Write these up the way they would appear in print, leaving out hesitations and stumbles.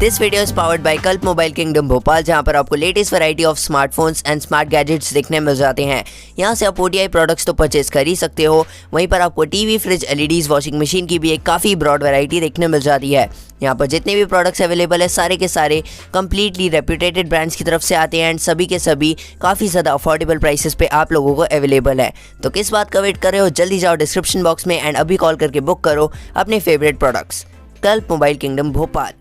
This video is powered by कल्प mobile kingdom Bhopal, जहां पर आपको latest variety of smartphones and smart gadgets देखने मिल जाते हैं। यहां से आप OTI प्रोडक्ट्स तो परचेज कर ही सकते हो, वहीं पर आपको TV, fridge, LEDs, washing machine की भी एक काफ़ी ब्रॉड वैरायटी देखने मिल जाती है। यहाँ पर जितने भी प्रोडक्ट्स अवेलेबल है सारे के सारे कंप्लीटली रेप्यूटेटेड ब्रांड्स की तरफ से आते हैं एंड सभी के सभी काफ़ी ज़्यादा अफोर्डेबल प्राइसेस पे आप लोगों को अवेलेबल है। तो किस बात का वेट कर रहे हो, जल्दी जाओ डिस्क्रिप्शन बॉक्स में एंड अभी कॉल करके बुक करो अपने फेवरेट प्रोडक्ट्स। कल्प mobile kingdom Bhopal.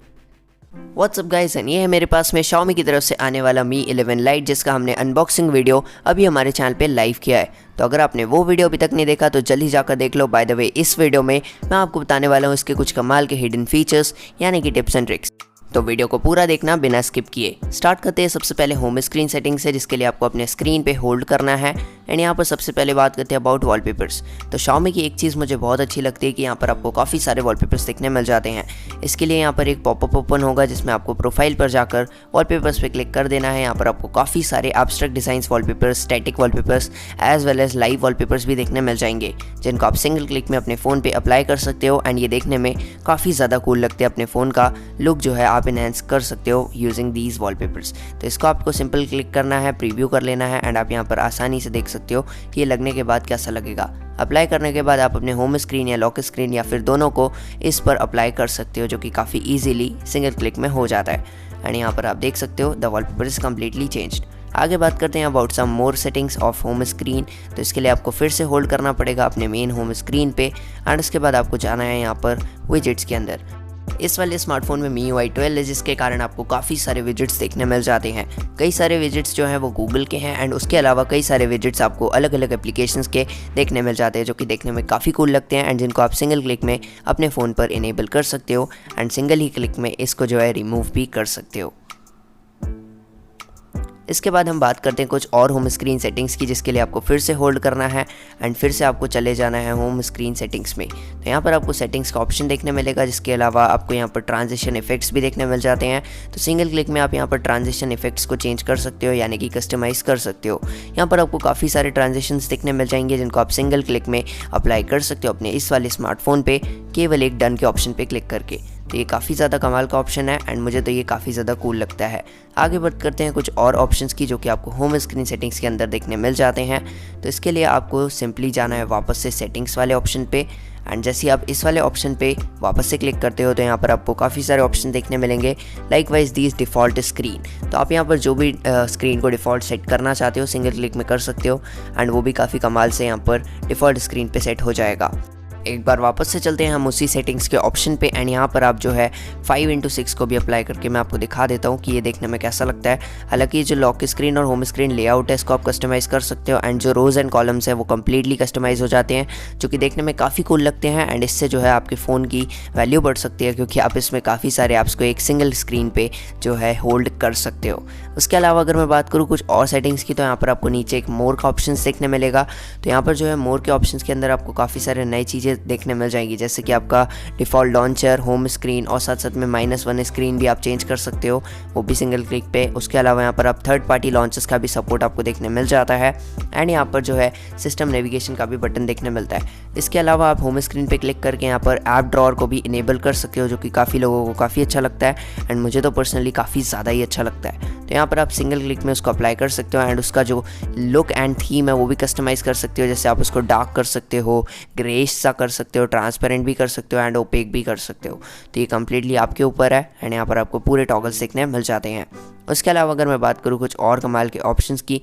WhatsApp guys, ये है मेरे पास में Xiaomi की तरफ से आने वाला Mi 11 Lite, जिसका हमने अनबॉक्सिंग वीडियो अभी हमारे चैनल पे लाइव किया है। तो अगर आपने वो वीडियो अभी तक नहीं देखा तो जल्दी जाकर देख लो। बाय द वे, इस वीडियो में मैं आपको बताने वाला हूँ इसके कुछ कमाल के हिडन फीचर्स यानी कि टिप्स एंड ट्रिक्स। तो वीडियो को पूरा देखना बिना स्किप किए। स्टार्ट करते हैं सबसे पहले होम स्क्रीन सेटिंग से, जिसके लिए आपको अपने स्क्रीन पे होल्ड करना है एंड यहाँ पर सबसे पहले बात करते हैं अबाउट वॉलपेपर्स। तो Xiaomi की एक चीज़ मुझे बहुत अच्छी लगती है कि यहाँ पर आपको काफ़ी सारे वॉलपेपर्स देखने मिल जाते हैं। इसके लिए यहाँ पर एक पॉपअप ओपन होगा जिसमें आपको प्रोफाइल पर जाकर वॉलपेपर्स पे क्लिक कर देना है। यहाँ पर आपको काफ़ी सारे abstract designs wallpapers, static wallpapers as well as live wallpapers भी देखने मिल जाएंगे, जिनको आप सिंगल क्लिक में अपने फ़ोन पर अप्लाई कर सकते हो एंड ये देखने में काफ़ी ज़्यादा कूल लगते हैं। अपने फ़ोन का लुक जो है आप इनहेंस कर सकते हो यूजिंग दीज वॉलपेपर्स। तो इसको आपको सिंपल क्लिक करना है, प्रीव्यू कर लेना है एंड आप यहाँ पर आसानी से देख सकते हो कि ये लगने के बाद कैसा लगेगा। अप्लाई करने के बाद आप अपने होम स्क्रीन या लॉक स्क्रीन या फिर दोनों को इस पर अप्लाई कर सकते हो, जो कि काफ़ी इजीली सिंगल क्लिक में हो जाता है। एंड यहाँ पर आप देख सकते हो the wallpaper is completely changed. आगे बात करते हैं about some more settings of home screen. तो इसके लिए आपको फिर से होल्ड करना पड़ेगा अपने मेन होम स्क्रीन पे एंड उसके बाद आपको जाना है यहाँ पर विजेट्स के अंदर। इस वाले स्मार्टफोन में MIUI 12 है, जिसके कारण आपको काफ़ी सारे विजेट्स देखने मिल जाते हैं। कई सारे विजेट्स जो हैं वो गूगल के हैं एंड उसके अलावा कई सारे विजेट्स आपको अलग अलग एप्लीकेशंस के देखने मिल जाते हैं, जो कि देखने में काफ़ी कूल लगते हैं एंड जिनको आप सिंगल क्लिक में अपने फ़ोन पर इनेबल कर सकते हो एंड सिंगल ही क्लिक में इसको जो है रिमूव भी कर सकते हो। इसके बाद हम बात करते हैं कुछ और होम स्क्रीन सेटिंग्स की, जिसके लिए आपको फिर से होल्ड करना है एंड फिर से आपको चले जाना है होम स्क्रीन सेटिंग्स में। तो यहाँ पर आपको सेटिंग्स का ऑप्शन देखने मिलेगा, जिसके अलावा आपको यहाँ पर ट्रांजिशन इफेक्ट्स भी देखने मिल जाते हैं। तो सिंगल क्लिक में आप यहाँ पर ट्रांजिशन इफेक्ट्स को चेंज कर सकते हो यानी कि कस्टमाइज़ कर सकते हो। यहाँ पर आपको काफ़ी सारे ट्रांजिशंस देखने मिल जाएंगे, जिनको आप सिंगल क्लिक में अप्लाई कर सकते हो अपने इस वाले स्मार्टफोन पर केवल एक डन के ऑप्शन पर क्लिक करके। तो ये काफ़ी ज़्यादा कमाल का ऑप्शन है एंड मुझे तो ये काफ़ी ज़्यादा कूल लगता है। आगे बात करते हैं कुछ और ऑप्शंस की, जो कि आपको होम स्क्रीन सेटिंग्स के अंदर देखने मिल जाते हैं। तो इसके लिए आपको सिंपली जाना है वापस से सेटिंग्स वाले ऑप्शन पे एंड जैसे आप इस वाले ऑप्शन पे वापस से क्लिक करते हो तो यहाँ पर आपको काफ़ी सारे ऑप्शन देखने मिलेंगे, like wise these default screen. तो आप यहाँ पर जो भी स्क्रीन को डिफ़ॉल्ट सेट करना चाहते हो सिंगल क्लिक में कर सकते हो एंड वो भी काफ़ी कमाल से यहाँ पर डिफ़ॉल्ट स्क्रीन पे सेट हो जाएगा। एक बार वापस से चलते हैं हम उसी सेटिंग्स के ऑप्शन पे एंड यहाँ पर आप जो है 5:6 को भी अप्लाई करके मैं आपको दिखा देता हूँ कि ये देखने में कैसा लगता है। हालांकि जो लॉक स्क्रीन और होम स्क्रीन लेआउट है इसको आप कस्टमाइज़ कर सकते हो एंड जो रोज़ एंड कॉलम्स है वो कम्प्लीटली कस्टमाइज़ हो जाते हैं, जो कि देखने में काफ़ी कूल लगते हैं एंड इससे जो है आपके फ़ोन की वैल्यू बढ़ सकती है, क्योंकि आप इसमें काफ़ी सारे ऐप्स को एक सिंगल स्क्रीन पर जो है होल्ड कर सकते हो। उसके अलावा अगर मैं बात करूँ कुछ और सेटिंग्स की, तो यहाँ पर आपको नीचे एक मोर का ऑप्शन देखने मिलेगा। तो यहाँ पर जो है मोर के ऑप्शन के अंदर आपको काफ़ी सारे नई चीज़ें देखने मिल जाएंगी, जैसे कि आपका डिफ़ॉल्ट लॉन्चर, होम स्क्रीन और साथ साथ में -1 स्क्रीन भी आप चेंज कर सकते हो, वो भी सिंगल क्लिक पे। उसके अलावा यहाँ पर आप थर्ड पार्टी लॉन्चर्स का भी सपोर्ट आपको देखने मिल जाता है एंड यहाँ पर जो है सिस्टम नेविगेशन का भी बटन देखने मिलता है। इसके अलावा आप होम स्क्रीन पे क्लिक करके यहाँ पर ऐप ड्रॉअर को भी इनेबल कर सकते हो, जो कि काफ़ी लोगों को काफ़ी अच्छा लगता है एंड मुझे तो पर्सनली काफ़ी ज़्यादा ही अच्छा लगता है। तो यहाँ पर आप सिंगल क्लिक में उसको अप्लाई कर सकते हो एंड उसका जो लुक एंड थीम है वो भी कस्टमाइज़ कर सकते हो। जैसे आप उसको डार्क कर सकते हो, ग्रेश सा कर सकते हो, ट्रांसपेरेंट भी कर सकते हो एंड ओपेक भी कर सकते हो। तो ये कम्प्लीटली आपके ऊपर है एंड यहाँ पर आपको पूरे टॉगल्स देखने मिल जाते हैं। उसके अलावा अगर मैं बात करूँ कुछ और कमाल के ऑप्शंस की,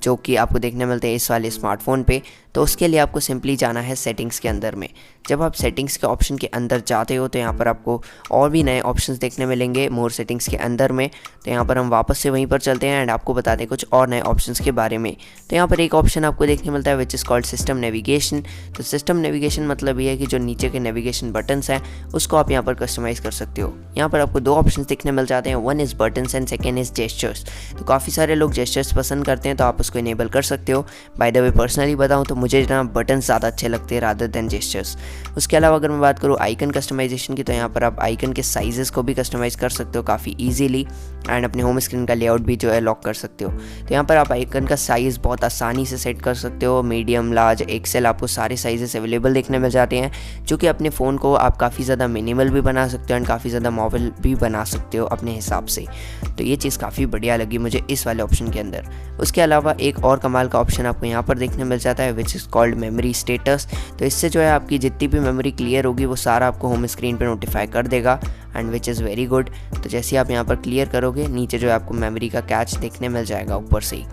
जो कि आपको देखने मिलते हैं इस वाले स्मार्टफोन पे, तो उसके लिए आपको सिंपली जाना है सेटिंग्स के अंदर में। जब आप सेटिंग्स के ऑप्शन के अंदर जाते हो तो यहाँ पर आपको और भी नए ऑप्शंस देखने मिलेंगे मोर सेटिंग्स के अंदर में। तो यहाँ पर हम वापस से वहीं पर चलते हैं एंड आपको बताते हैं कुछ और नए ऑप्शंस के बारे में। तो यहाँ पर एक ऑप्शन आपको देखने मिलता है विच इज़ कॉल्ड सिस्टम नेविगेशन। तो सिस्टम नेविगेशन मतलब ये है कि जो नीचे के नेविगेशन बटन्स हैं उसको आप यहाँ पर कस्टमाइज़ कर सकते हो। यहाँ पर आपको 2 ऑप्शन देखने मिल जाते हैं, one is buttons and second is gestures. तो काफ़ी सारे लोग जेस्चर्स पसंद करते हैं, तो आप को इनेबल कर सकते हो। बाय द वे पर्सनली बताऊँ तो मुझे ना बटन ज़्यादा अच्छे लगते हैं रादर देन जेस्चर्स। उसके अलावा अगर मैं बात करूँ आइकन कस्टमाइजेशन की, तो यहाँ पर आप आइकन के साइजेस को भी कस्टमाइज़ कर सकते हो काफ़ी ईजीली एंड अपने होम स्क्रीन का लेआउट भी जो है लॉक कर सकते हो। तो यहाँ पर आप आइकन का साइज़ बहुत आसानी से सेट कर सकते हो। मीडियम, लार्ज, एक्सेल, आपको सारे साइजेस अवेलेबल देखने मिल जाते हैं, जो कि अपने फ़ोन को आप काफ़ी ज़्यादा मिनिमल भी बना सकते हो एंड काफ़ी ज़्यादा मोबाइल भी बना सकते हो अपने हिसाब से। तो ये चीज़ काफ़ी बढ़िया लगी मुझे इस वाले ऑप्शन के अंदर। उसके अलावा एक और कमाल का ऑप्शन आपको यहाँ पर देखने मिल जाता है विच इज़ कॉल्ड मेमोरी स्टेटस। तो इससे जो है आपकी जितनी भी मेमोरी क्लियर होगी वो सारा आपको होम स्क्रीन पर नोटिफाई कर देगा and which is very good. तो जैसे आप यहाँ पर क्लियर करोगे नीचे जो है आपको मेमोरी का कैच देखने मिल जाएगा ऊपर से ही।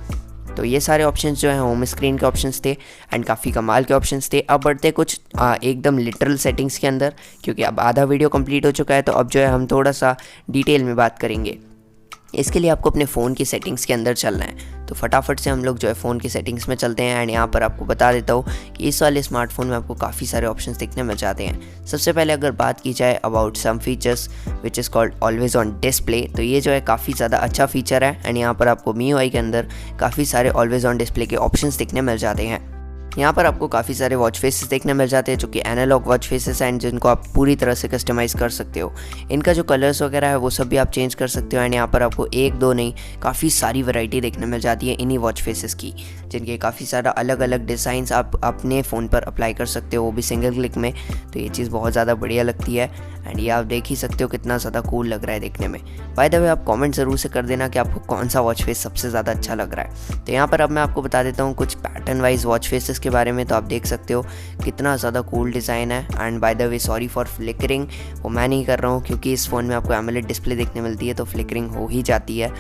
तो ये सारे ऑप्शंस जो हैं होम स्क्रीन के ऑप्शंस थे एंड काफ़ी कमाल के ऑप्शंस थे। अब बढ़ते कुछ एकदम लिटरल सेटिंग्स के अंदर, क्योंकि अब आधा वीडियो कंप्लीट हो चुका है, तो अब जो है हम थोड़ा सा डिटेल में बात करेंगे। इसके लिए आपको अपने फ़ोन की सेटिंग्स के अंदर चलना है। तो फटाफट से हम लोग जो है फ़ोन की सेटिंग्स में चलते हैं एंड यहाँ पर आपको बता देता हूँ कि इस वाले स्मार्टफोन में आपको काफ़ी सारे ऑप्शंस देखने मिल जाते हैं। सबसे पहले अगर बात की जाए about some features which is called always on display, तो ये जो है काफ़ी ज़्यादा अच्छा फीचर है एंड यहाँ पर आपको MIUI के अंदर काफ़ी सारे ऑलवेज ऑन डिस्प्ले के ऑप्शंस देखने मिल जाते हैं। यहाँ पर आपको काफ़ी सारे वॉच फेसेस देखने मिल जाते हैं जो कि एनालॉग वॉच फेसेस हैं, जिनको आप पूरी तरह से कस्टमाइज़ कर सकते हो। इनका जो कलर्स वगैरह है वो सब भी आप चेंज कर सकते हो एंड यहाँ पर आपको एक दो नहीं काफ़ी सारी वैरायटी देखने मिल जाती है इन्हीं वॉच फेसेस की, जिनके काफ़ी सारा अलग अलग डिज़ाइंस आप अपने फ़ोन पर अप्लाई कर सकते हो, वो भी सिंगल क्लिक में। तो ये चीज़ बहुत ज़्यादा बढ़िया लगती है एंड ये आप देख ही सकते हो कितना ज़्यादा कूल लग रहा है देखने में। बाय द वे आप कमेंट ज़रूर से कर देना कि आपको कौन सा वॉच फेस सबसे ज़्यादा अच्छा लग रहा है। तो यहाँ पर अब मैं आपको बता देता हूँ कुछ पैटर्न वाइज वॉच फेसेस के बारे में। तो आप देख सकते हो कितना ज़्यादा कूल डिज़ाइन है and bye the way sorry for flickering, वो मैं नहीं कर रहा हूँ क्योंकि इस फ़ोन में आपको एमोलेड डिस्प्ले देखने मिलती है तो फ्लिकरिंग हो ही जाती है।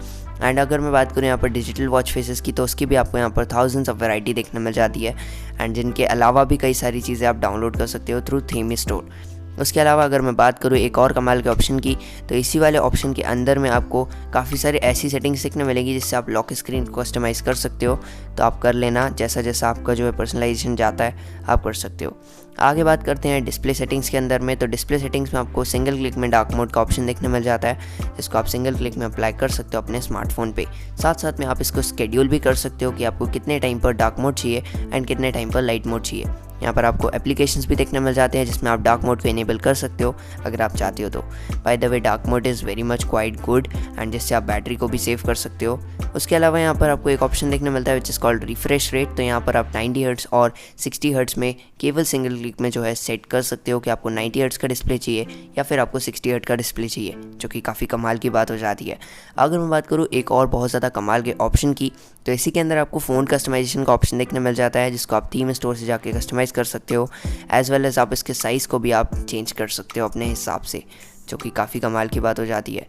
एंड अगर मैं बात करूँ यहाँ पर डिजिटल वॉच फेसेस की, तो उसकी भी आपको यहाँ पर थाउजेंड्स ऑफ वैरायटी देखने मिल जाती है एंड जिनके अलावा भी कई सारी चीज़ें आप डाउनलोड कर सकते हो थ्रू थीम स्टोर। उसके अलावा अगर मैं बात करूँ एक और कमाल के ऑप्शन की, तो इसी वाले ऑप्शन के अंदर में आपको काफ़ी सारी ऐसी सेटिंग्स देखने मिलेगी जिससे आप लॉक स्क्रीन को कस्टमाइज़ कर सकते हो। तो आप कर लेना, जैसा जैसा आपका जो है पर्सनलाइजेशन जाता है आप कर सकते हो। आगे बात करते हैं डिस्प्ले सेटिंग्स के अंदर में। तो डिस्प्ले सेटिंग्स में आपको सिंगल क्लिक में डार्क मोड का ऑप्शन देखने मिल जाता है, जिसको आप सिंगल क्लिक में अप्लाई कर सकते हो अपने स्मार्टफोन पे। साथ साथ में आप इसको शेड्यूल भी कर सकते हो कि आपको कितने टाइम पर डार्क मोड चाहिए एंड कितने टाइम पर लाइट मोड चाहिए। यहाँ पर आपको एप्लीकेशंस भी देखने मिल जाते हैं जिसमें आप डार्क मोड को इनेबल कर सकते हो अगर आप चाहते हो तो। Bye the way dark mode is very much quite good and जिससे आप बैटरी को भी सेव कर सकते हो। उसके अलावा यहाँ पर आपको एक ऑप्शन देखने मिलता है विच इज़ कॉल्ड रिफ्रेश रेट। तो यहाँ पर आप 90 हर्ट्ज़ और 60 हर्ट्ज़ में केवल सिंगल क्लिक में जो है सेट कर सकते हो कि आपको 90 हर्ट्ज़ का डिस्प्ले चाहिए या फिर आपको 60 हर्ट्ज़ का डिस्प्ले चाहिए, जो कि काफ़ी कमाल की बात हो जाती है। अगर मैं बात करूँ एक और बहुत ज़्यादा कमाल के ऑप्शन की, तो इसी के अंदर आपको फ़ोन कस्टमाइजेशन का ऑप्शन देखने मिल जाता है, जिसको आप थीम स्टोर से जाके कस्टमाइज़ कर सकते हो, एज़ वेल एज़ आप इसके साइज़ को भी आप चेंज कर सकते हो अपने हिसाब से, जो कि काफ़ी कमाल की बात हो जाती है।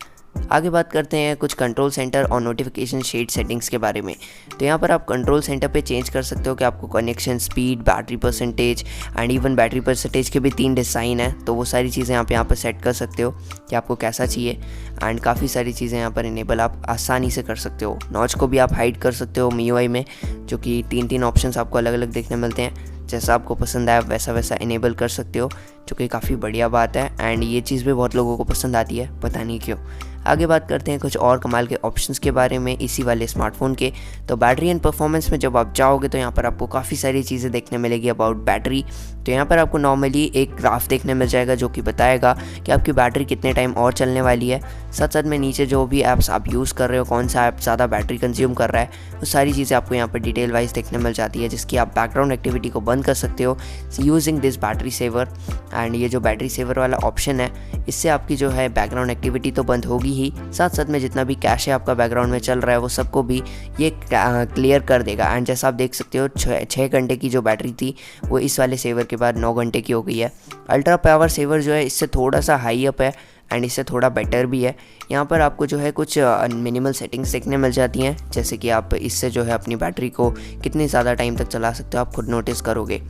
आगे बात करते हैं कुछ कंट्रोल सेंटर और नोटिफिकेशन शेड सेटिंग्स के बारे में। तो यहाँ पर आप कंट्रोल सेंटर पे चेंज कर सकते हो कि आपको connection speed, battery percentage and even battery percentage के भी 3 डिज़ाइन है, तो वो सारी चीज़ें आप यहाँ पर सेट कर सकते हो कि आपको कैसा चाहिए एंड काफ़ी सारी चीज़ें यहाँ पर इनेबल आप आसानी से कर सकते हो। नॉच को भी आप हाइड कर सकते हो MIUI में, जो कि 3 ऑप्शंस आपको अलग अलग देखने मिलते हैं। जैसा आपको पसंद आया वैसा वैसा इनेबल कर सकते हो, जो कि काफ़ी बढ़िया बात है एंड ये चीज़ भी बहुत लोगों को पसंद आती है, पता नहीं क्यों। आगे बात करते हैं कुछ और कमाल के ऑप्शंस के बारे में इसी वाले स्मार्टफोन के। तो बैटरी एंड परफॉर्मेंस में जब आप जाओगे तो यहाँ पर आपको काफ़ी सारी चीज़ें देखने मिलेगी अबाउट बैटरी। तो यहाँ पर आपको नॉर्मली एक ग्राफ देखने मिल जाएगा जो कि बताएगा कि आपकी बैटरी कितने टाइम और चलने वाली है। साथ साथ में नीचे जो भी ऐप्स आप यूज़ कर रहे हो, कौन सा ऐप ज़्यादा बैटरी कंज्यूम कर रहा है, वो सारी चीज़ें आपको यहाँ पर डिटेल वाइज देखने मिल जाती है, जिसकी आप बैकग्राउंड एक्टिविटी को बंद कर सकते हो using this battery saver. And ये जो बैटरी सेवर वाला ऑप्शन है, इससे आपकी जो है बैकग्राउंड एक्टिविटी तो बंद होगी ही, साथ साथ में जितना भी कैश है आपका बैकग्राउंड में चल रहा है वो सबको भी ये क्लियर कर देगा। एंड जैसा आप देख सकते हो 6 घंटे की जो बैटरी थी वो इस वाले सेवर के बाद 9 घंटे की हो गई है। अल्ट्रा पावर सेवर जो है इससे थोड़ा सा हाई अप है एंड इससे थोड़ा बेटर भी है। यहाँ पर आपको जो है कुछ मिनिमल सेटिंग्स देखने मिल जाती हैं, जैसे कि आप इससे जो है अपनी बैटरी को कितनी ज़्यादा टाइम तक चला सकते हो आप खुद नोटिस करोगे।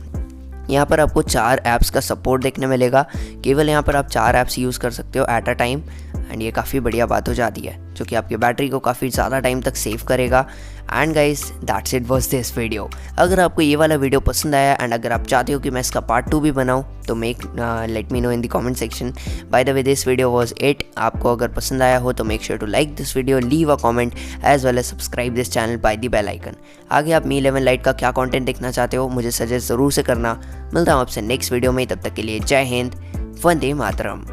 यहाँ पर आपको 4 ऐप्स का सपोर्ट देखने मिलेगा, केवल यहाँ पर आप 4 ऐप्स यूज़ कर सकते हो एट अ टाइम एंड ये काफ़ी बढ़िया बात हो जाती है जो कि आपकी बैटरी को काफ़ी ज़्यादा टाइम तक सेव करेगा। And guys that's it was this video. अगर आपको ये वाला वीडियो पसंद आया एंड अगर आप चाहते हो कि मैं इसका पार्ट 2 भी बनाऊँ तो let me know in the comment section. By the way this video was it. आपको अगर पसंद आया हो तो make sure to like this video, leave a comment as well as subscribe this channel by the bell icon. आगे आप मी 11 light का क्या कंटेंट देखना चाहते हो मुझे सजेस्ट ज़रूर से करना। मिलता हूँ आपसे नेक्स्ट वीडियो में, तब तक के लिए जय हिंद, वंदे मातरम।